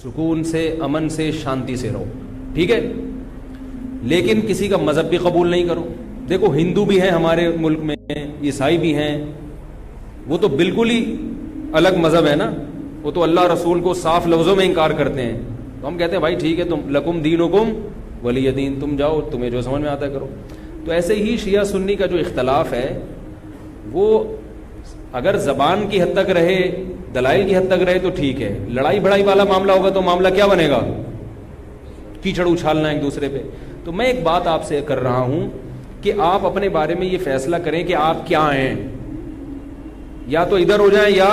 سکون سے, امن سے, شانتی سے رہو, ٹھیک ہے, لیکن کسی کا مذہب بھی قبول نہیں کرو. دیکھو ہندو بھی ہیں ہمارے ملک میں, عیسائی بھی ہیں, وہ تو بالکل ہی الگ مذہب ہے نا, وہ تو اللہ رسول کو صاف لفظوں میں انکار کرتے ہیں. تو ہم کہتے ہیں بھائی ٹھیک ہے, تم لکم دینکم ولی دین, تم جاؤ, تمہیں جو سمجھ میں آتا ہے کرو. تو ایسے ہی شیعہ سنی کا جو اختلاف ہے وہ اگر زبان کی حد تک رہے, دلائل کی حد تک رہے تو ٹھیک ہے. لڑائی بڑائی والا معاملہ ہوگا تو معاملہ کیا بنے گا, کیچڑ اچھالنا ایک دوسرے پہ. تو میں ایک بات آپ سے کر رہا ہوں کہ آپ اپنے بارے میں یہ فیصلہ کریں کہ آپ کیا ہیں, یا تو ادھر ہو جائیں یا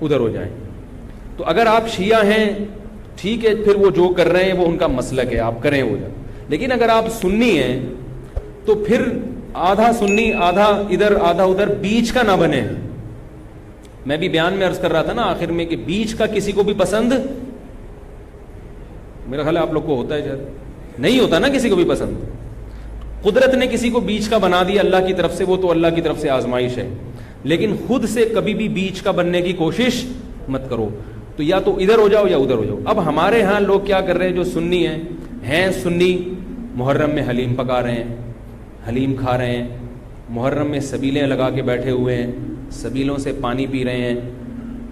ادھر ہو جائیں. تو اگر آپ شیعہ ہیں ٹھیک ہے, پھر وہ جو کر رہے ہیں وہ ان کا مسلک ہے, آپ کریں وہ جائیں. لیکن اگر آپ سنی ہیں تو پھر آدھا سنی آدھا ادھر آدھا ادھر, بیچ کا نہ بنے. میں بھی بیان میں عرض کر رہا تھا نا آخر میں کہ بیچ کا کسی کو بھی پسند, میرا خیال ہے آپ لوگ کو ہوتا ہے, شاید نہیں ہوتا نا کسی کو بھی پسند. قدرت نے کسی کو بیچ کا بنا دیا اللہ کی طرف سے, وہ تو اللہ کی طرف سے آزمائش ہے, لیکن خود سے کبھی بھی بیچ کا بننے کی کوشش مت کرو. تو یا تو ادھر ہو جاؤ یا ادھر ہو جاؤ. اب ہمارے ہاں لوگ کیا کر رہے ہیں, جو سنی ہیں سنی, محرم میں حلیم پکا رہے ہیں, حلیم کھا رہے ہیں, محرم میں سبیلیں لگا کے بیٹھے ہوئے ہیں, سبیلوں سے پانی پی رہے ہیں,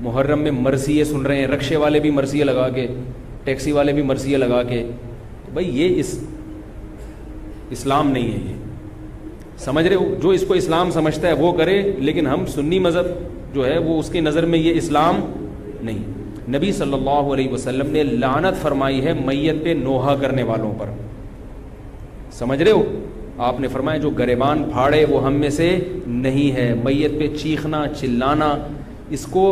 محرم میں مرثیے سن رہے ہیں, رکشے والے بھی مرثیے لگا کے, ٹیکسی والے بھی مرثیے لگا کے. بھائی یہ اسلام نہیں ہے, یہ سمجھ رہے ہو, جو اس کو اسلام سمجھتا ہے وہ کرے, لیکن ہم سنی مذہب جو ہے وہ اس کی نظر میں یہ اسلام نہیں. نبی صلی اللہ علیہ وسلم نے لعنت فرمائی ہے میت پہ نوحہ کرنے والوں پر, سمجھ رہے ہو, آپ نے فرمایا جو گریبان پھاڑے وہ ہم میں سے نہیں ہے. میت پہ چیخنا چلانا, اس کو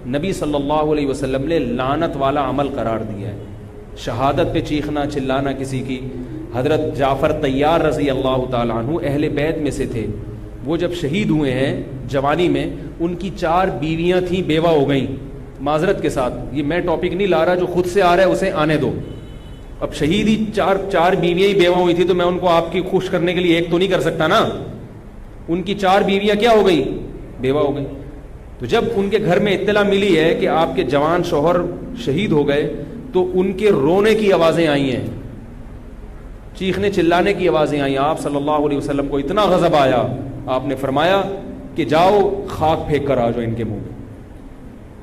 نبی صلی اللہ علیہ وسلم نے لعنت والا عمل قرار دیا ہے. شہادت پہ چیخنا چلانا کسی کی, حضرت جعفر طیار رضی اللہ تعالیٰ عنہ اہل بیت میں سے تھے, وہ جب شہید ہوئے ہیں جوانی میں, ان کی 4 بیویاں تھیں, بیوہ ہو گئیں. معذرت کے ساتھ یہ میں ٹاپک نہیں لا رہا, جو خود سے آ رہا ہے اسے آنے دو. اب شہید ہی 4 بیویاں ہی بیوہ ہوئی تھی, تو میں ان کو آپ کی خوش کرنے کے لیے ایک تو نہیں کر سکتا نا. ان کی 4 بیویاں کیا ہو گئی, بیوہ ہو گئی. تو جب ان کے گھر میں اطلاع ملی ہے کہ آپ کے جوان شوہر شہید ہو گئے, تو ان کے رونے کی آوازیں آئی ہیں, چیخنے چلانے کی آوازیں آئیں. آپ صلی اللہ علیہ وسلم کو اتنا غضب آیا, آپ نے فرمایا کہ جاؤ خاک پھینک کر آ جاؤ ان کے منہ میں,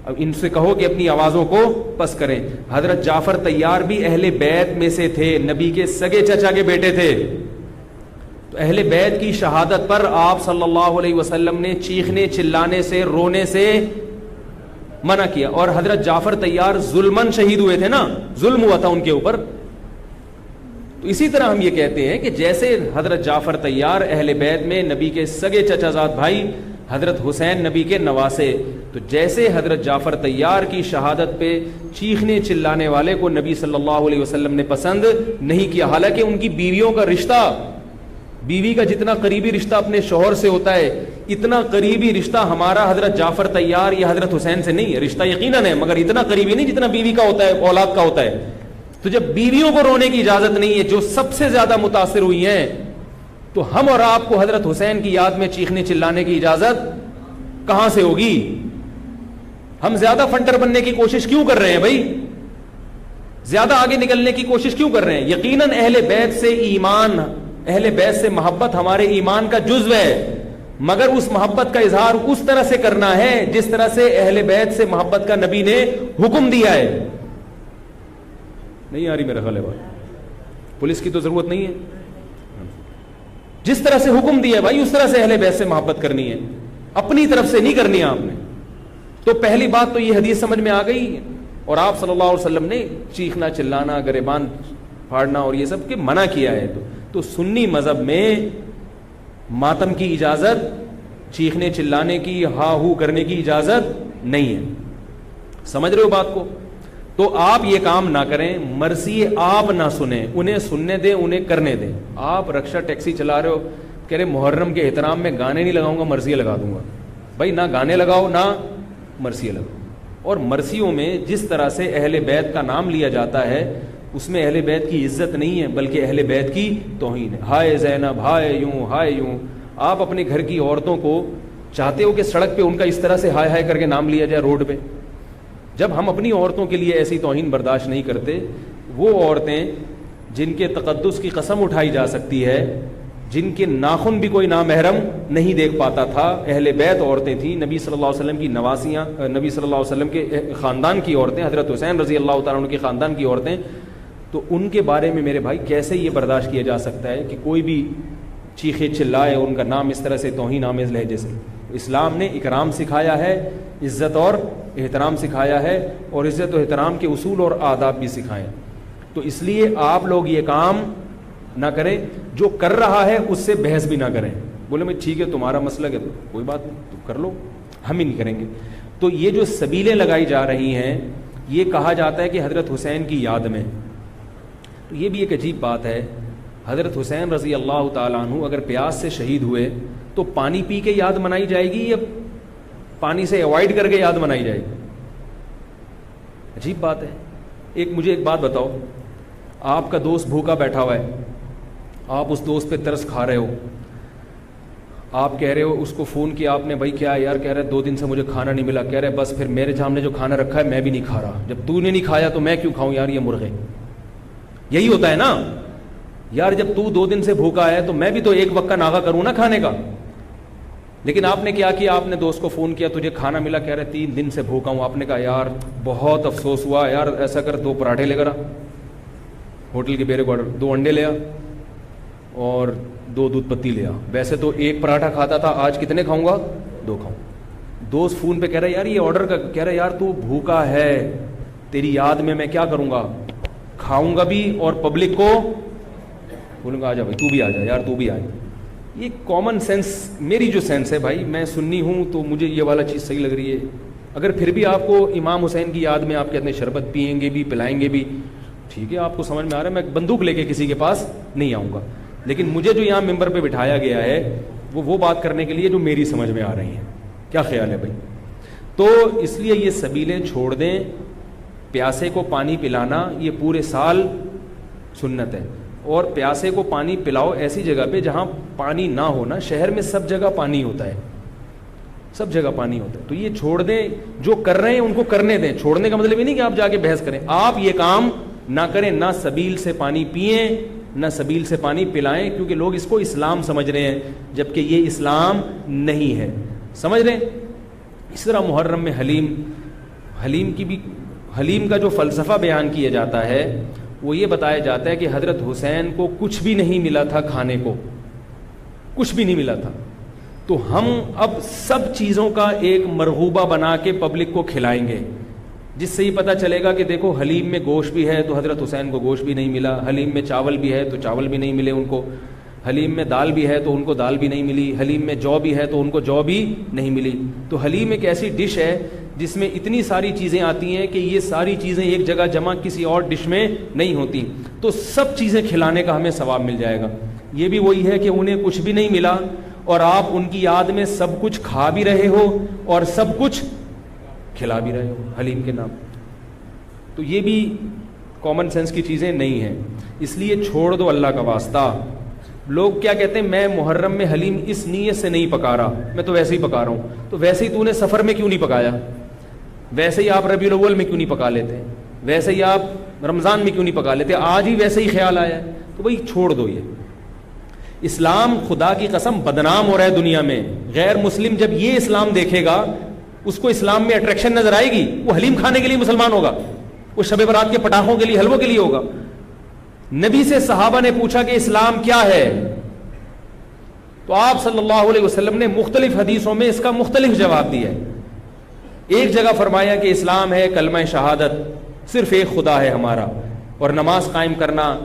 اب ان سے کہو کہ اپنی آوازوں کو پس کریں. حضرت جعفر طیار بھی اہل بیت میں سے تھے, نبی کے سگے چچا کے بیٹے تھے. تو اہل بیت کی شہادت پر آپ صلی اللہ علیہ وسلم نے چیخنے چلانے سے, رونے سے منع کیا. اور حضرت جعفر طیار ظلمن شہید ہوئے تھے نا, ظلم ہوا تھا ان کے اوپر. تو اسی طرح ہم یہ کہتے ہیں کہ جیسے حضرت جعفر طیار اہل بیت میں نبی کے سگے چچا زاد بھائی, حضرت حسین نبی کے نواسے, تو جیسے حضرت جعفر طیار کی شہادت پہ چیخنے چلانے والے کو نبی صلی اللہ علیہ وسلم نے پسند نہیں کیا. حالانکہ ان کی بیویوں کا رشتہ, بیوی کا جتنا قریبی رشتہ اپنے شوہر سے ہوتا ہے, اتنا قریبی رشتہ ہمارا حضرت جعفر طیار یا حضرت حسین سے نہیں ہے. رشتہ یقیناً ہے, مگر اتنا قریبی نہیں جتنا بیوی کا ہوتا ہے, اولاد کا ہوتا ہے. تو جب بیویوں کو رونے کی اجازت نہیں ہے, جو سب سے زیادہ متاثر ہوئی ہیں, تو ہم اور آپ کو حضرت حسین کی یاد میں چیخنے چلانے کی اجازت کہاں سے ہوگی؟ ہم زیادہ فنٹر بننے کی کوشش کیوں کر رہے ہیں بھائی, زیادہ آگے نکلنے کی کوشش کیوں کر رہے ہیں؟ یقیناً اہل بیت سے ایمان, اہل بیت سے محبت ہمارے ایمان کا جزو ہے, مگر اس محبت کا اظہار اس طرح سے کرنا ہے جس طرح سے اہل بیت سے محبت کا نبی نے حکم دیا ہے. نہیں آ رہی میرا خیال ہے بھائی, پولیس کی تو ضرورت نہیں ہے. جس طرح سے حکم دیا ہے بھائی اس طرح سے اہل بیت سے محبت کرنی ہے, اپنی طرف سے نہیں کرنی ہے آپ نے. تو پہلی بات تو یہ حدیث سمجھ میں آ گئی. اور آپ صلی اللہ علیہ وسلم نے چیخنا چلانا, گریبان پھاڑنا اور یہ سب کے منع کیا ہے. تو سنی مذہب میں ماتم کی اجازت, چیخنے چلانے کی, ہا ہو کرنے کی اجازت نہیں ہے. سمجھ رہے ہو بات کو؟ تو آپ یہ کام نہ کریں, مرثیے آپ نہ سنیں, انہیں سننے دیں, انہیں کرنے دیں. آپ رکشہ ٹیکسی چلا رہے ہو, کہہ رہے محرم کے احترام میں گانے نہیں لگاؤں گا, مرثیے لگا دوں گا. بھائی نہ گانے لگاؤ نہ مرثیے لگاؤ. اور مرثیوں میں جس طرح سے اہل بیت کا نام لیا جاتا ہے, اس میں اہل بیت کی عزت نہیں ہے بلکہ اہل بیت کی توہین ہے. ہائے زینب, ہائے یوں, ہائے یوں. آپ اپنے گھر کی عورتوں کو چاہتے ہو کہ سڑک پہ ان کا اس طرح سے ہائے ہائے کر کے نام لیا جائے روڈ پہ؟ جب ہم اپنی عورتوں کے لیے ایسی توہین برداشت نہیں کرتے، وہ عورتیں جن کے تقدس کی قسم اٹھائی جا سکتی ہے، جن کے ناخن بھی کوئی نامحرم نہیں دیکھ پاتا تھا، اہل بیت عورتیں تھیں، نبی صلی اللہ علیہ وسلم کی نواسیاں، نبی صلی اللہ علیہ وسلم کے خاندان کی عورتیں، حضرت حسین رضی اللہ تعالیٰ عنہ کے خاندان کی عورتیں، تو ان کے بارے میں میرے بھائی کیسے یہ برداشت کیا جا سکتا ہے کہ کوئی بھی چیخے چلائے ان کا نام اس طرح سے توہین آمیز لہجے سے؟ اسلام نے اکرام سکھایا ہے، عزت اور احترام سکھایا ہے، اور عزت و احترام کے اصول اور آداب بھی سکھائے. تو اس لیے آپ لوگ یہ کام نہ کریں، جو کر رہا ہے اس سے بحث بھی نہ کریں. بولے میں ٹھیک ہے تمہارا مسئلہ ہے تو کوئی بات نہیں، تم کر لو، ہم ہی نہیں کریں گے. تو یہ جو سبیلیں لگائی جا رہی ہیں، یہ کہا جاتا ہے کہ حضرت حسین کی یاد میں. تو یہ بھی ایک عجیب بات ہے. حضرت حسین رضی اللہ تعالیٰ عنہ اگر پیاس سے شہید ہوئے تو پانی پی کے یاد منائی جائے گی یا پانی سے اوائڈ کر کے یاد منائی جائے گی؟ عجیب بات ہے. مجھے ایک بات بتاؤ، آپ کا دوست بھوکا بیٹھا ہوا ہے، آپ اس دوست پہ ترس کھا رہے ہو، آپ کہہ رہے ہو، اس کو فون کیا آپ نے، بھائی کیا یار؟ کہہ رہے 2 دن سے مجھے کھانا نہیں ملا. کہہ رہے بس پھر میرے سامنے جو کھانا رکھا ہے میں بھی نہیں کھا رہا، جب تو نے نہیں کھایا تو میں کیوں کھاؤں یار یہ مرغے. یہی ہوتا ہے نا یار، جب تو 2 دن سے بھوکا ہے تو میں بھی تو ایک وقت کا ناغہ کروں نا کھانے کا. لیکن آپ نے کیا کیا؟ آپ نے دوست کو فون کیا، تجھے کھانا ملا؟ کہہ رہے 3 دن سے بھوکا ہوں. آپ نے کہا یار بہت افسوس ہوا یار، ایسا کر 2 پراٹھے لے کر آ، ہوٹل کے بیرے کو آرڈر، 2 انڈے لے آ اور 2 دودھ پتی لے آ. ویسے تو 1 پراٹھا کھاتا تھا، آج کتنے کھاؤں گا؟ 2 کھاؤں. دوست فون پہ کہہ رہا ہے یار یہ آرڈر کا، کہہ رہا ہے یار تو بھوکا ہے، تیری یاد میں کیا کروں گا، کھاؤں گا بھی اور پبلک کو بولوں گا آ جا بھائی تو بھی آ جا یار تو بھی آ جا. یہ کامن سینس، میری جو سینس ہے بھائی، میں سنی ہوں تو مجھے یہ والا چیز صحیح لگ رہی ہے. اگر پھر بھی آپ کو امام حسین کی یاد میں آپ کہتے ہیں شربت پئیں گے بھی پلائیں گے بھی، ٹھیک ہے آپ کو سمجھ میں آ رہا ہے، میں بندوق لے کے کسی کے پاس نہیں آؤں گا. لیکن مجھے جو یہاں ممبر پہ بٹھایا گیا ہے وہ بات کرنے کے لیے جو میری سمجھ میں آ رہی ہیں. کیا خیال ہے بھائی؟ تو اس لیے یہ سبیلیں چھوڑ دیں. پیاسے کو پانی پلانا یہ پورے سال سنت ہے، اور پیاسے کو پانی پلاؤ ایسی جگہ پہ جہاں پانی نہ ہونا. شہر میں سب جگہ پانی ہوتا ہے، سب جگہ پانی ہوتا ہے. تو یہ چھوڑ دیں، جو کر رہے ہیں ان کو کرنے دیں. چھوڑنے کا مطلب یہ نہیں کہ آپ جا کے بحث کریں. آپ یہ کام نہ کریں، نہ سبیل سے پانی پئیں نہ سبیل سے پانی پلائیں، کیونکہ لوگ اس کو اسلام سمجھ رہے ہیں جبکہ یہ اسلام نہیں ہے. سمجھ رہے ہیں؟ اس طرح محرم میں حلیم کا جو فلسفہ بیان کیا جاتا ہے وہ یہ بتایا جاتا ہے کہ حضرت حسین کو کچھ بھی نہیں ملا تھا، کھانے کو کچھ بھی نہیں ملا تھا، تو ہم اب سب چیزوں کا ایک مرغوبہ بنا کے پبلک کو کھلائیں گے، جس سے یہ پتہ چلے گا کہ دیکھو حلیم میں گوشت بھی ہے تو حضرت حسین کو گوشت بھی نہیں ملا، حلیم میں چاول بھی ہے تو چاول بھی نہیں ملے ان کو، حلیم میں دال بھی ہے تو ان کو دال بھی نہیں ملی، حلیم میں جو بھی ہے تو ان کو جو بھی نہیں ملی. تو حلیم ایک ایسی ڈش ہے جس میں اتنی ساری چیزیں آتی ہیں کہ یہ ساری چیزیں ایک جگہ جمع کسی اور ڈش میں نہیں ہوتی. تو سب چیزیں کھلانے کا ہمیں ثواب مل جائے گا. یہ بھی وہی ہے کہ انہیں کچھ بھی نہیں ملا اور آپ ان کی یاد میں سب کچھ کھا بھی رہے ہو اور سب کچھ کھلا بھی رہے ہو حلیم کے نام. تو یہ بھی کامن سینس کی چیزیں نہیں ہیں، اس لیے چھوڑ دو اللہ کا واسطہ. لوگ کیا کہتے ہیں، میں محرم میں حلیم اس نیت سے نہیں پکا رہا، میں تو ویسے ہی پکا رہا ہوں. تو ویسے ہی تو نے سفر میں کیوں نہیں پکایا؟ ویسے ہی آپ ربیع الاول میں کیوں نہیں پکا لیتے؟ ویسے ہی آپ رمضان میں کیوں نہیں پکا لیتے؟ آج ہی ویسے ہی خیال آیا ہے تو بھائی چھوڑ دو. یہ اسلام خدا کی قسم بدنام ہو رہا ہے دنیا میں. غیر مسلم جب یہ اسلام دیکھے گا اس کو اسلام میں اٹریکشن نظر آئے گی، وہ حلیم کھانے کے لیے مسلمان ہوگا، وہ شب برات کے پٹاخوں کے لیے حلووں کے لیے ہوگا. نبی سے صحابہ نے پوچھا کہ اسلام کیا ہے، تو آپ صلی اللہ علیہ وسلم نے مختلف حدیثوں میں اس کا مختلف جواب دیا ہے. ایک جگہ فرمایا کہ اسلام ہے کلمہ شہادت، صرف ایک خدا ہے ہمارا، اور نماز قائم کرنا،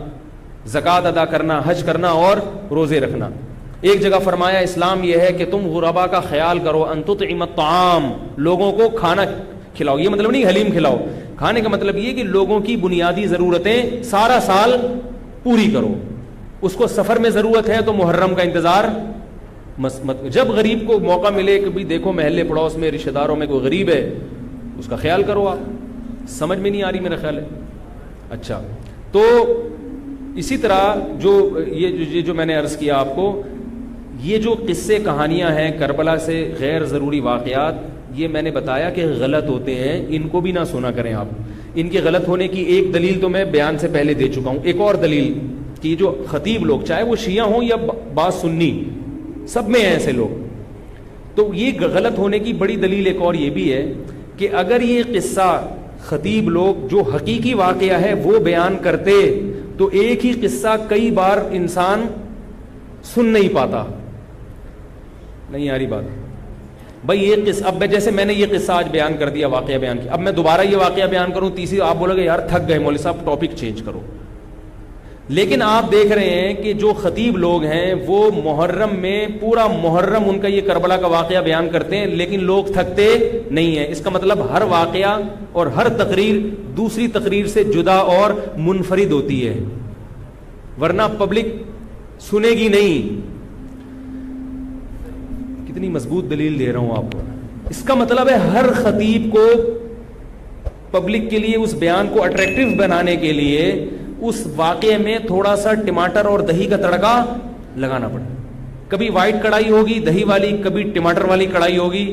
زکوٰۃ ادا کرنا، حج کرنا اور روزے رکھنا. ایک جگہ فرمایا اسلام یہ ہے کہ تم غربا کا خیال کرو، ان تطعم الطعام، لوگوں کو کھانا کھلاؤ. یہ مطلب نہیں حلیم کھلاؤ، کھانے کا مطلب یہ کہ لوگوں کی بنیادی ضرورتیں سارا سال پوری کرو. اس کو سفر میں ضرورت ہے تو محرم کا انتظار جب غریب کو موقع ملے کہ بھی دیکھو محلے پڑوس میں رشتہ داروں میں کوئی غریب ہے اس کا خیال کرو. آپ سمجھ میں نہیں آ رہی میرا خیال ہے. اچھا، تو اسی طرح جو میں نے عرض کیا آپ کو، یہ جو قصے کہانیاں ہیں کربلا سے غیر ضروری واقعات، یہ میں نے بتایا کہ غلط ہوتے ہیں, ان کو بھی نہ سنا کریں آپ. ان کے غلط ہونے کی ایک دلیل تو میں بیان سے پہلے دے چکا ہوں. ایک اور دلیل کہ جو خطیب لوگ, چاہے وہ شیعہ ہوں یا بعض سنی, سب میں ہیں ایسے لوگ, تو یہ غلط ہونے کی بڑی دلیل ایک اور یہ بھی ہے کہ اگر یہ قصہ خطیب لوگ جو حقیقی واقعہ ہے وہ بیان کرتے تو ایک ہی قصہ کئی بار انسان سن نہیں پاتا. نہیں آ رہی بات بھائی؟ یہ قصہ اب جیسے میں نے یہ قصہ آج بیان کر دیا, واقعہ بیان کیا, اب میں دوبارہ یہ واقعہ بیان کروں تیسری, آپ بولو گے یار تھک گئے مولوی صاحب, ٹاپک چینج کرو. لیکن آپ دیکھ رہے ہیں کہ جو خطیب لوگ ہیں وہ محرم میں پورا محرم ان کا یہ کربلا کا واقعہ بیان کرتے ہیں, لیکن لوگ تھکتے نہیں ہیں. اس کا مطلب ہر واقعہ اور ہر تقریر دوسری تقریر سے جدا اور منفرد ہوتی ہے, ورنہ پبلک سنے گی نہیں. کتنی مضبوط دلیل دے رہا ہوں آپ کو. اس کا مطلب ہے ہر خطیب کو پبلک کے لیے اس بیان کو اٹریکٹیو بنانے کے لیے اس واقعے میں تھوڑا سا ٹماٹر اور دہی کا تڑکا لگانا پڑے. کبھی وائٹ کڑھائی ہوگی دہی والی, کبھی ٹماٹر والی کڑھائی ہوگی,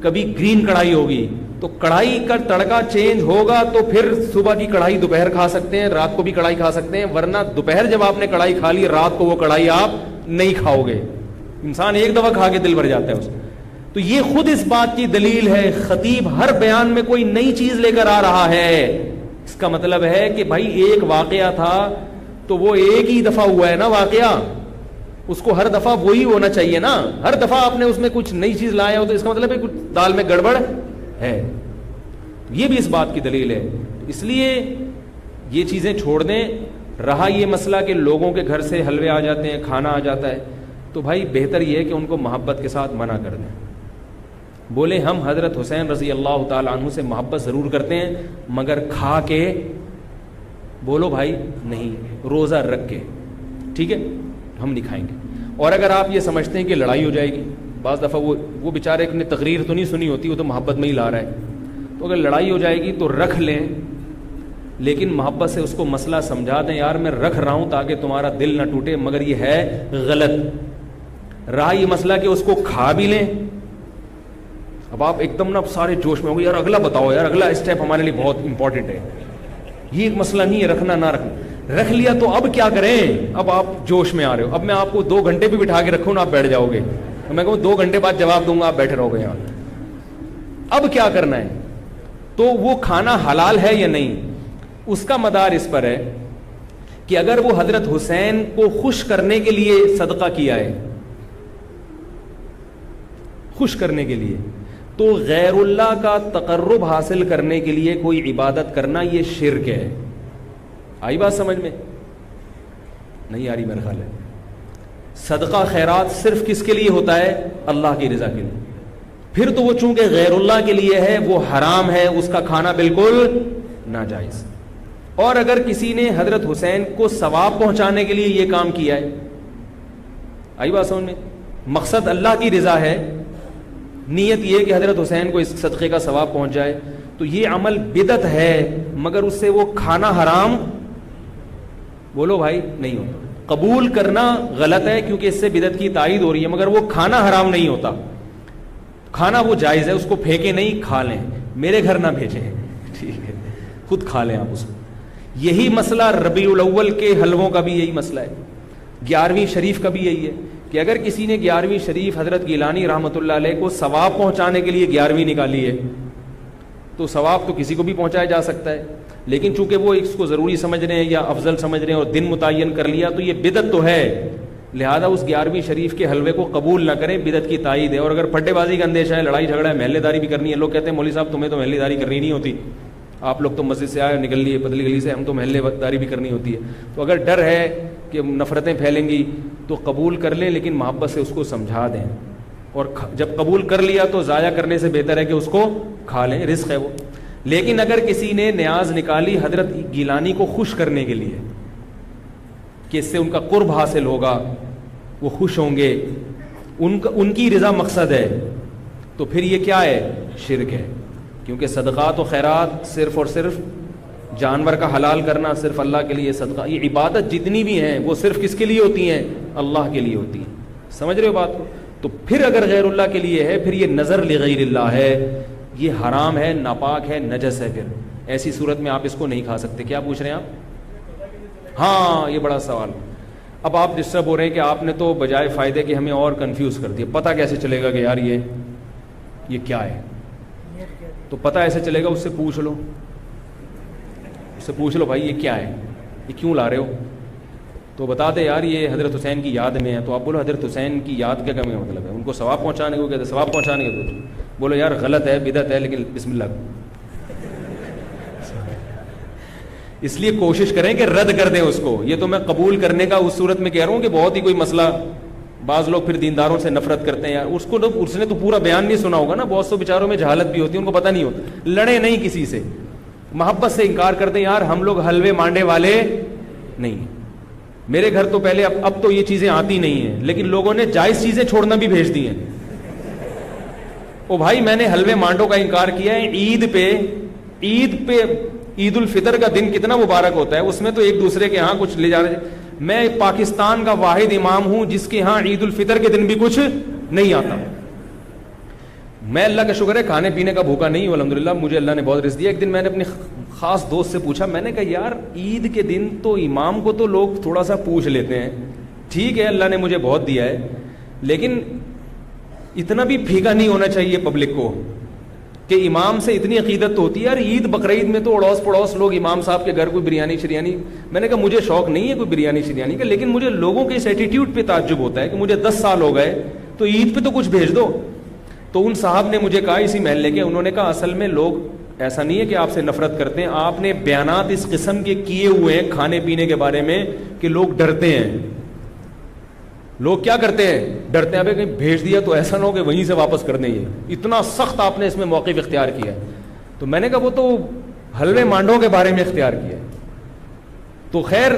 کبھی گرین کڑھائی ہوگی. تو کڑھائی کا تڑکا چینج ہوگا تو پھر صبح کی کڑھائی دوپہر کھا سکتے ہیں, رات کو بھی کڑھائی کھا سکتے ہیں, ورنہ دوپہر جب آپ نے کڑھائی کھا لی رات کو وہ کڑھائی آپ نہیں کھاؤ گے. انسان ایک دفعہ کھا کے دل بھر جاتا ہے اس. تو یہ خود اس بات کی دلیل ہے, خطیب ہر بیان میں کوئی نئی چیز لے کر آ رہا ہے. اس کا مطلب ہے کہ بھائی ایک واقعہ تھا تو وہ ایک ہی دفعہ ہوا ہے نا واقعہ, اس کو ہر دفعہ وہی ہونا چاہیے نا. ہر دفعہ آپ نے اس میں کچھ نئی چیز لایا ہو تو اس کا مطلب ہے کچھ دال میں گڑبڑ ہے. یہ بھی اس بات کی دلیل ہے. اس لیے یہ چیزیں چھوڑ دیں. رہا یہ مسئلہ کہ لوگوں کے گھر سے حلوے آ جاتے ہیں, کھانا آ جاتا ہے, تو بھائی بہتر یہ ہے کہ ان کو محبت کے ساتھ منع کر دیں. بولے ہم حضرت حسین رضی اللہ تعالی عنہ سے محبت ضرور کرتے ہیں مگر کھا کے, بولو بھائی نہیں, روزہ رکھ کے, ٹھیک ہے ہم نہیں کھائیں گے. اور اگر آپ یہ سمجھتے ہیں کہ لڑائی ہو جائے گی, بعض دفعہ وہ بیچارے نے تقریر تو نہیں سنی ہوتی, وہ تو محبت میں ہی لا رہا ہے, تو اگر لڑائی ہو جائے گی تو رکھ لیں, لیکن محبت سے اس کو مسئلہ سمجھا دیں, یار میں رکھ رہا ہوں تاکہ تمہارا دل نہ ٹوٹے مگر یہ ہے غلط. رہا یہ مسئلہ کہ اس کو کھا بھی لیں. اب آپ ایک دم نا سارے جوش میں ہو گئے, یار اگلا بتاؤ, یار اگلا اسٹیپ ہمارے لیے بہت امپورٹنٹ ہے. یہ ایک مسئلہ نہیں ہے رکھنا نہ رکھنا, رکھ لیا تو اب کیا کریں؟ اب آپ جوش میں آ رہے ہو. اب میں آپ کو 2 گھنٹے بھی بٹھا کے رکھوں نا, آپ بیٹھ جاؤ گے. میں کہوں 2 گھنٹے بعد جواب دوں گا, آپ بیٹھے رہو گے یہاں. اب کیا کرنا ہے؟ تو وہ کھانا حلال ہے یا نہیں, اس کا مدار اس پر ہے کہ اگر وہ حضرت حسین کو خوش کرنے کے لیے صدقہ کیا ہے, خوش کرنے کے لیے, تو غیر اللہ کا تقرب حاصل کرنے کے لیے کوئی عبادت کرنا یہ شرک ہے. آئی بات سمجھ میں؟ نہیں آ رہی میرا خیال ہے. صدقہ خیرات صرف کس کے لیے ہوتا ہے؟ اللہ کی رضا کے لیے. پھر تو وہ چونکہ غیر اللہ کے لیے ہے وہ حرام ہے, اس کا کھانا بالکل ناجائز. اور اگر کسی نے حضرت حسین کو ثواب پہنچانے کے لیے یہ کام کیا ہے, آئی بات سمجھ میں, مقصد اللہ کی رضا ہے, نیت یہ کہ حضرت حسین کو اس صدقے کا ثواب پہنچ جائے, تو یہ عمل بدعت ہے مگر اس سے وہ کھانا حرام, بولو بھائی نہیں ہوتا. قبول کرنا غلط ہے کیونکہ اس سے بدعت کی تائید ہو رہی ہے, مگر وہ کھانا حرام نہیں ہوتا. کھانا وہ جائز ہے, اس کو پھینکے نہیں, کھا لیں, میرے گھر نہ بھیجیں, ٹھیک ہے, خود کھا لیں آپ اس کو. یہی مسئلہ ربیع الاول کے حلووں کا بھی یہی مسئلہ ہے, 11ویں شریف کا بھی یہی ہے کہ اگر کسی نے 11ویں شریف حضرت گیلانی رحمۃ اللہ علیہ کو ثواب پہنچانے کے لیے 11ویں نکالی ہے تو ثواب تو کسی کو بھی پہنچایا جا سکتا ہے, لیکن چونکہ وہ اس کو ضروری سمجھ رہے ہیں یا افضل سمجھ رہے ہیں اور دن متعین کر لیا تو یہ بدعت تو ہے, لہذا اس 11ویں شریف کے حلوے کو قبول نہ کریں, بدعت کی تائید ہے. اور اگر پھڈے بازی کا اندیشہ ہے, لڑائی جھگڑا ہے, محلے داری بھی کرنی ہے, لوگ کہتے ہیں مولوی صاحب تمہیں تو محلے داری کرنی نہیں ہوتی, آپ لوگ تو مسجد سے آئے نکل لیے پتلی گلی سے, ہم تو محلے داری بھی کرنی ہوتی ہے. تو اگر ڈر ہے کہ نفرتیں پھیلیں گی تو قبول کر لیں, لیکن محبت سے اس کو سمجھا دیں, اور جب قبول کر لیا تو ضائع کرنے سے بہتر ہے کہ اس کو کھا لیں, رزق ہے وہ. لیکن اگر کسی نے نیاز نکالی حضرت گیلانی کو خوش کرنے کے لیے کہ اس سے ان کا قرب حاصل ہوگا, وہ خوش ہوں گے, ان کی رضا مقصد ہے, تو پھر یہ کیا ہے؟ شرک ہے. کیونکہ صدقات و خیرات صرف اور صرف جانور کا حلال کرنا صرف اللہ کے لیے, صدقہ یہ عبادت جتنی بھی ہیں وہ صرف کس کے لیے ہوتی ہیں؟ اللہ کے لیے ہوتی ہیں. سمجھ رہے ہو بات کو؟ تو پھر اگر غیر اللہ کے لیے ہے پھر یہ نظر لغیر اللہ ہے, یہ حرام ہے, ناپاک ہے, نجس ہے. پھر ایسی صورت میں آپ اس کو نہیں کھا سکتے. کیا پوچھ رہے ہیں آپ؟ ہاں یہ بڑا سوال. اب آپ ڈسٹرب ہو رہے ہیں کہ آپ نے تو بجائے فائدے کہ ہمیں اور کنفیوز کر دیا. پتہ کیسے چلے گا کہ یار یہ کیا ہے؟ تو پتہ ایسے چلے گا, اس سے پوچھ لو, اس سے پوچھ لو بھائی یہ کیا ہے, یہ کیوں لا رہے ہو؟ تو بتا دے یار یہ حضرت حسین کی یاد میں ہے. تو آپ بولو حضرت حسین کی یاد کیا کا مطلب ہے؟ ان کو ثواب پہنچانے کو کہتے ہیں, ثواب پہنچانے کو. بولو یار غلط ہے, بدعت ہے, لیکن بسم اللہ. اس لیے کوشش کریں کہ رد کر دیں اس کو. یہ تو میں قبول کرنے کا اس صورت میں کہہ رہا ہوں کہ بہت ہی کوئی مسئلہ, بعض لوگ پھر دینداروں سے نفرت کرتے ہیں. یار اس نے تو پورا بیان نہیں سنا ہوگا نا, بہت سے بیچاروں میں جہالت بھی ہوتی ہے, ان کو پتہ نہیں ہوتا. لڑے نہیں کسی سے, محبت سے انکار کر دیں یار ہم لوگ حلوے مانڈے والے نہیں. میرے گھر تو پہلے اب تو یہ چیزیں آتی نہیں ہیں, لیکن لوگوں نے جائز چیزیں چھوڑنا بھی بھیج دی ہیں. او بھائی میں نے حلوے مانڈوں کا انکار کیا ہے. عید پہ عید الفطر کا دن کتنا مبارک ہوتا ہے, اس میں تو ایک دوسرے کے ہاں کچھ لے جا رہے. میں پاکستان کا واحد امام ہوں جس کے ہاں عید الفطر کے دن بھی کچھ نہیں آتا. میں اللہ کا شکر ہے کھانے پینے کا بھوکا نہیں ہوں الحمدللہ, مجھے اللہ نے بہت رزق دیا. ایک دن میں نے اپنے خاص دوست سے پوچھا, میں نے کہا یار عید کے دن تو امام کو تو لوگ تھوڑا سا پوچھ لیتے ہیں, ٹھیک ہے اللہ نے مجھے بہت دیا ہے, لیکن اتنا بھی پھیکا نہیں ہونا چاہیے پبلک کو کہ امام سے اتنی عقیدت تو ہوتی ہے. یار عید بقرعید میں تو اڑوس پڑوس لوگ امام صاحب کے گھر کوئی بریانی شریانی. میں نے کہا مجھے شوق نہیں ہے کوئی بریانی شریانی کا, لیکن مجھے لوگوں کے اس ایٹیٹیوڈ پہ تعجب ہوتا ہے کہ مجھے 10 سال ہو گئے تو عید پہ تو کچھ بھیج دو. تو ان صاحب نے مجھے کہا اسی محلے کے, انہوں نے کہا اصل میں لوگ ایسا نہیں ہے کہ آپ سے نفرت کرتے ہیں, آپ نے بیانات اس قسم کے کیے ہوئے ہیں کھانے پینے کے بارے میں کہ لوگ ڈرتے ہیں. لوگ کیا کرتے ہیں, ڈرتے ہیں ابھی کہیں بھیج دیا تو ایسا نہ ہو کہ وہیں سے واپس کر دیں. یہ اتنا سخت آپ نے اس میں موقف اختیار کیا ہے. تو میں نے کہا وہ تو حلوے مانڈوں کے بارے میں اختیار کیا ہے. تو خیر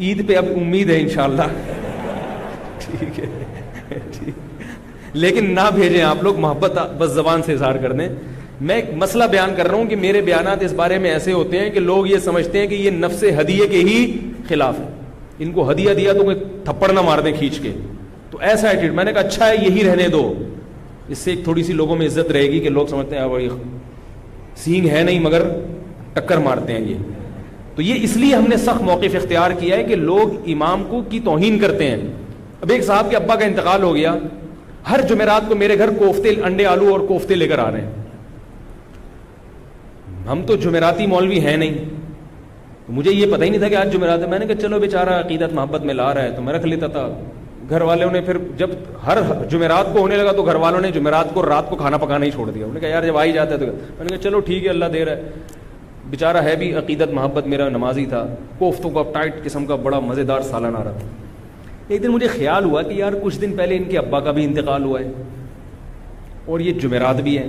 عید پہ اب امید ہے انشاءاللہ. ٹھیک ہے لیکن نہ بھیجیں آپ لوگ, محبت بس زبان سے اظہار کر دیں. میں ایک مسئلہ بیان کر رہا ہوں کہ میرے بیانات اس بارے میں ایسے ہوتے ہیں کہ لوگ یہ سمجھتے ہیں کہ یہ نفس ہدیے کے ہی خلاف ہے, ان کو ہدیہ دیا تو کوئی تھپڑ نہ مار دیں کھینچ کے. تو ایسا ایٹیٹیوڈ, میں نے کہا اچھا ہے یہی رہنے دو, اس سے ایک تھوڑی سی لوگوں میں عزت رہے گی کہ لوگ سمجھتے ہیں سینگ ہے نہیں مگر ٹکر مارتے ہیں یہ. تو یہ اس لیے ہم نے سخت موقف اختیار کیا ہے کہ لوگ امام کو کی توہین کرتے ہیں. اب ایک صاحب کے ابا کا انتقال ہو گیا, ہر جمعرات کو میرے گھر کوفتے, انڈے آلو اور کوفتے لے کر آ رہے ہیں. ہم تو جمعراتی مولوی ہیں نہیں, مجھے یہ پتہ ہی نہیں تھا کہ آج جمعرات ہے. میں نے کہا چلو بیچارہ عقیدت محبت میں لا رہا ہے تو میں رکھ لیتا تھا. گھر والوں نے پھر جب ہر جمعرات کو ہونے لگا تو گھر والوں نے جمعرات کو رات کو کھانا پکانا ہی چھوڑ دیا. انہوں نے کہا یار جب آ ہی جاتا ہے تو میں نے کہا چلو ٹھیک ہے اللہ دے رہا ہے. بیچارہ ہے بھی عقیدت محبت, میرا نمازی تھا. کوفتوں کا ٹائٹ قسم کا بڑا مزیدار سالن آ رہا تھا. ایک دن مجھے خیال ہوا کہ یار کچھ دن پہلے ان کے ابا کا بھی انتقال ہوا ہے اور یہ جمعرات بھی ہے,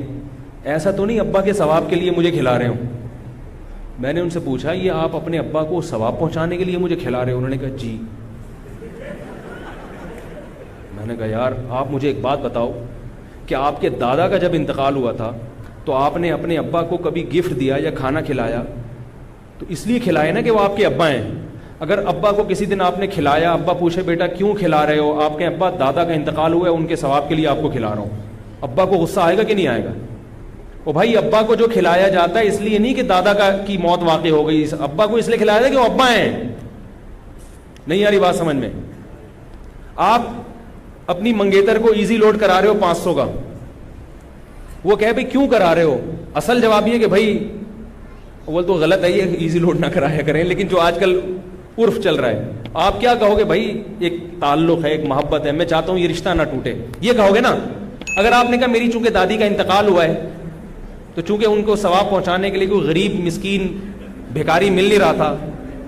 ایسا تو نہیں ابا کے ثواب کے لیے مجھے کھلا رہے ہوں. میں نے ان سے پوچھا یہ آپ اپنے ابا کو ثواب پہنچانے کے لیے مجھے کھلا رہے ہو؟ انہوں نے کہا جی. میں نے کہا یار آپ مجھے ایک بات بتاؤ کہ آپ کے دادا کا جب انتقال ہوا تھا تو آپ نے اپنے ابا کو کبھی گفٹ دیا یا کھانا کھلایا؟ تو اس لیے کھلائے نا کہ وہ آپ کے ابا ہیں. اگر ابا کو کسی دن آپ نے کھلایا, ابا پوچھے بیٹا کیوں کھلا رہے ہو, آپ کے ابا دادا کا انتقال ہوا ہے ان کے ثواب کے لیے آپ کو کھلا رہا ہوں, ابا کو غصہ آئے گا کہ نہیں آئے گا؟ او بھائی ابا کو جو کھلایا جاتا ہے اس لیے نہیں کہ دادا کی موت واقع ہو گئی, ابا کو اس لیے کھلایا جاتا ہے کہ وہ ابا ہیں. نہیں آ رہی بات سمجھ میں؟ آپ اپنی منگیتر کو ایزی لوڈ کرا رہے ہو 500 کا, وہ کہے بھائی کیوں کرا رہے ہو؟ اصل جواب یہ کہ بھائی وہ تو غلط ہے یہ ایزی لوڈ نہ کرایا کریں, لیکن جو آج کل عرف چل رہا ہے آپ کیا کہو گے؟ بھائی ایک تعلق ہے, ایک محبت ہے, میں چاہتا ہوں یہ رشتہ نہ ٹوٹے, یہ کہو گے نا. اگر آپ نے کہا میری چونکہ دادی کا انتقال ہوا ہے تو چونکہ ان کو ثواب پہنچانے کے لیے کوئی غریب مسکین بھیکاری مل نہیں رہا تھا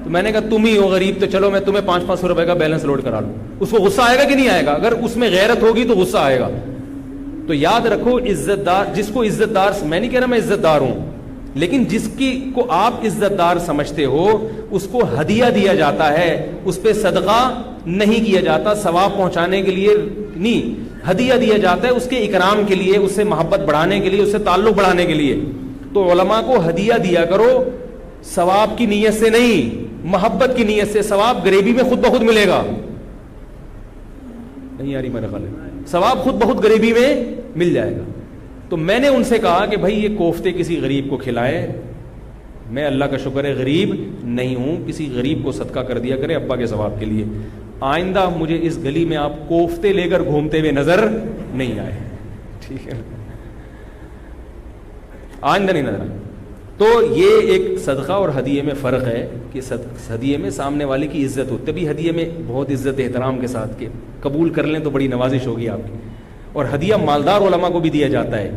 تو میں نے کہا تم ہی ہو غریب تو چلو میں تمہیں 500 روپے کا بیلنس لوڈ کرا لوں, اس کو غصہ آئے گا کہ نہیں آئے گا؟ اگر اس میں غیرت ہوگی تو غصہ آئے گا. تو یاد رکھو عزت دار, جس کو عزت دار, میں نہیں کہہ رہا میں عزت دار ہوں, لیکن جس کی کو آپ عزت دار سمجھتے ہو اس کو ہدیہ دیا جاتا ہے, اس پہ صدقہ نہیں کیا جاتا, ثواب پہنچانے کے لیے نہیں, ہدیہ دیا جاتا ہے اس کے اکرام کے لیے, اس سے محبت بڑھانے کے لیے, اس سے تعلق بڑھانے کے لیے. تو علماء کو ہدیہ دیا کرو ثواب کی نیت سے نہیں, محبت کی نیت سے. ثواب غریبی میں خود بخود ملے گا. نہیں آ رہی میرا خیال ہے, ثواب خود بہت غریبی میں مل جائے گا. تو میں نے ان سے کہا کہ بھائی یہ کوفتے کسی غریب کو کھلائے, میں اللہ کا شکر ہے غریب نہیں ہوں, کسی غریب کو صدقہ کر دیا کرے ابا کے ثواب کے لیے. آئندہ مجھے اس گلی میں آپ کوفتے لے کر گھومتے ہوئے نظر نہیں آئے, ٹھیک ہے, آئندہ نہیں نظر آئے. تو یہ ایک صدقہ اور ہدیے میں فرق ہے کہ ہدیے میں سامنے والے کی عزت ہو, تبھی ہدیے میں بہت عزت احترام کے ساتھ کہ قبول کر لیں تو بڑی نوازش ہوگی آپ کی. اور ہدیہ مالدار علماء کو بھی دیا جاتا ہے,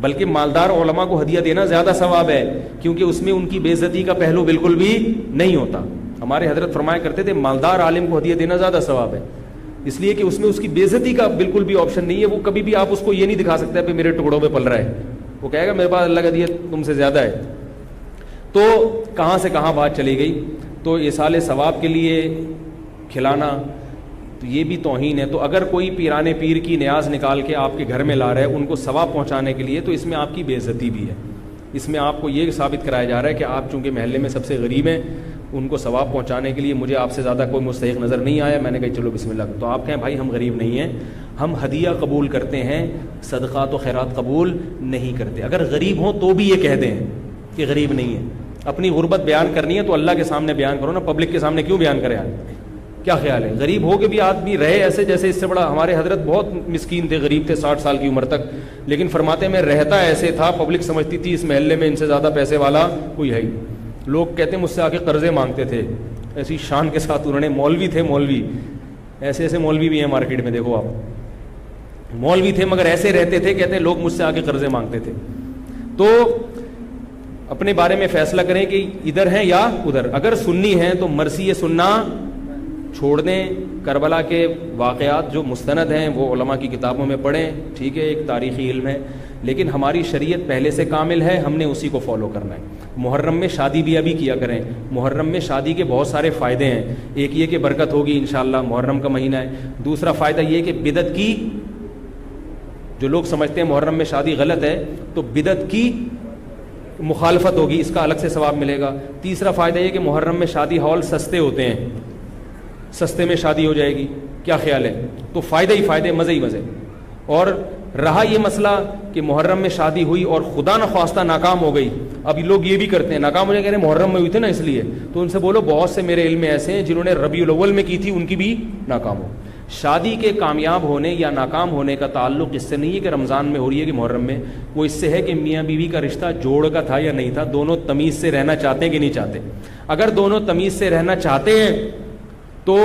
بلکہ مالدار علماء کو ہدیہ دینا زیادہ ثواب ہے, کیونکہ اس میں ان کی بے عزتی کا پہلو بالکل بھی نہیں ہوتا. ہمارے حضرت فرمایا کرتے تھے مالدار عالم کو ہدیہ دینا زیادہ ثواب ہے, اس لیے کہ اس میں اس کی بے عزتی کا بالکل بھی آپشن نہیں ہے. وہ کبھی بھی آپ اس کو یہ نہیں دکھا سکتے کہ میرے ٹکڑوں پہ پل رہا ہے, وہ کہے گا میرے پاس اللہ کا دیا تم سے زیادہ ہے. تو کہاں سے کہاں بات چلی گئی. تو ایصال ثواب کے لیے کھلانا تو یہ بھی توہین ہے. تو اگر کوئی پیرانے پیر کی نیاز نکال کے آپ کے گھر میں لا رہا ہے ان کو ثواب پہنچانے کے لیے, تو اس میں آپ کی بے عزتی بھی ہے. اس میں آپ کو یہ ثابت کرایا جا رہا ہے کہ آپ چونکہ محلے میں سب سے غریب ہیں, ان کو ثواب پہنچانے کے لیے مجھے آپ سے زیادہ کوئی مستحق نظر نہیں آیا, میں نے کہا چلو بسم اللہ. تو آپ کہیں بھائی ہم غریب نہیں ہیں, ہم ہدیہ قبول کرتے ہیں, صدقات و خیرات قبول نہیں کرتے. اگر غریب ہوں تو بھی یہ کہہ دیں کہ غریب نہیں ہے. اپنی غربت بیان کرنی ہے تو اللہ کے سامنے بیان کرو نا, پبلک کے سامنے کیوں بیان کرے آپ؟ کیا خیال ہے؟ غریب ہو کے بھی آدمی رہے ایسے جیسے اس سے بڑا. ہمارے حضرت بہت مسکین تھے, غریب تھے 60 سال کی عمر تک, لیکن فرماتے میں رہتا ایسے تھا پبلک سمجھتی تھی اس محلے میں ان سے زیادہ پیسے والا کوئی ہے ہی. لوگ کہتے ہیں مجھ سے آ کے قرضے مانگتے تھے, ایسی شان کے ساتھ انہوں نے, مولوی تھے, مولوی ایسے ایسے مولوی بھی ہیں مارکیٹ میں, دیکھو آپ, مولوی تھے مگر ایسے رہتے تھے, کہتے ہیں لوگ مجھ سے آ کے قرضے مانگتے تھے. تو اپنے بارے میں فیصلہ کریں کہ ادھر ہیں یا ادھر. اگر سنی ہیں تو مرثی سننا چھوڑ دیں. کربلا کے واقعات جو مستند ہیں وہ علماء کی کتابوں میں پڑھیں, ٹھیک ہے, ایک تاریخی علم ہے, لیکن ہماری شریعت پہلے سے کامل ہے, ہم نے اسی کو فالو کرنا ہے. محرم میں شادی بھی ابھی کیا کریں. محرم میں شادی کے بہت سارے فائدے ہیں. ایک یہ کہ برکت ہوگی انشاءاللہ, محرم کا مہینہ ہے. دوسرا فائدہ یہ کہ بدعت کی, جو لوگ سمجھتے ہیں محرم میں شادی غلط ہے تو بدعت کی مخالفت ہوگی, اس کا الگ سے ثواب ملے گا. تیسرا فائدہ یہ کہ محرم میں شادی ہال سستے ہوتے ہیں, سستے میں شادی ہو جائے گی. کیا خیال ہے؟ تو فائدے ہی فائدے, مزے ہی مزے. اور رہا یہ مسئلہ کہ محرم میں شادی ہوئی اور خدا نخواستہ ناکام ہو گئی. اب لوگ یہ بھی کرتے ہیں, ناکام ہو جائے, کہہ رہے ہیں محرم میں ہوئی تھی نا اس لیے. تو ان سے بولو بہت سے میرے علم میں ایسے ہیں جنہوں نے ربیع الاول میں کی تھی, ان کی بھی ناکام ہو. شادی کے کامیاب ہونے یا ناکام ہونے کا تعلق اس سے نہیں ہے کہ رمضان میں ہو رہی ہے کہ محرم میں, وہ اس سے ہے کہ میاں بیوی کا رشتہ جوڑ کا تھا یا نہیں تھا, دونوں تمیز سے رہنا چاہتے ہیں کہ نہیں چاہتے. اگر دونوں تمیز سے رہنا چاہتے ہیں تو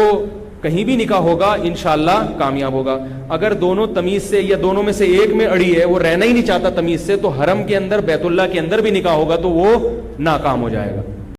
کہیں بھی نکاح ہوگا انشاءاللہ کامیاب ہوگا. اگر دونوں تمیز سے یا دونوں میں سے ایک میں اڑی ہے, وہ رہنا ہی نہیں چاہتا تمیز سے, تو حرم کے اندر بیت اللہ کے اندر بھی نکاح ہوگا تو وہ ناکام ہو جائے گا.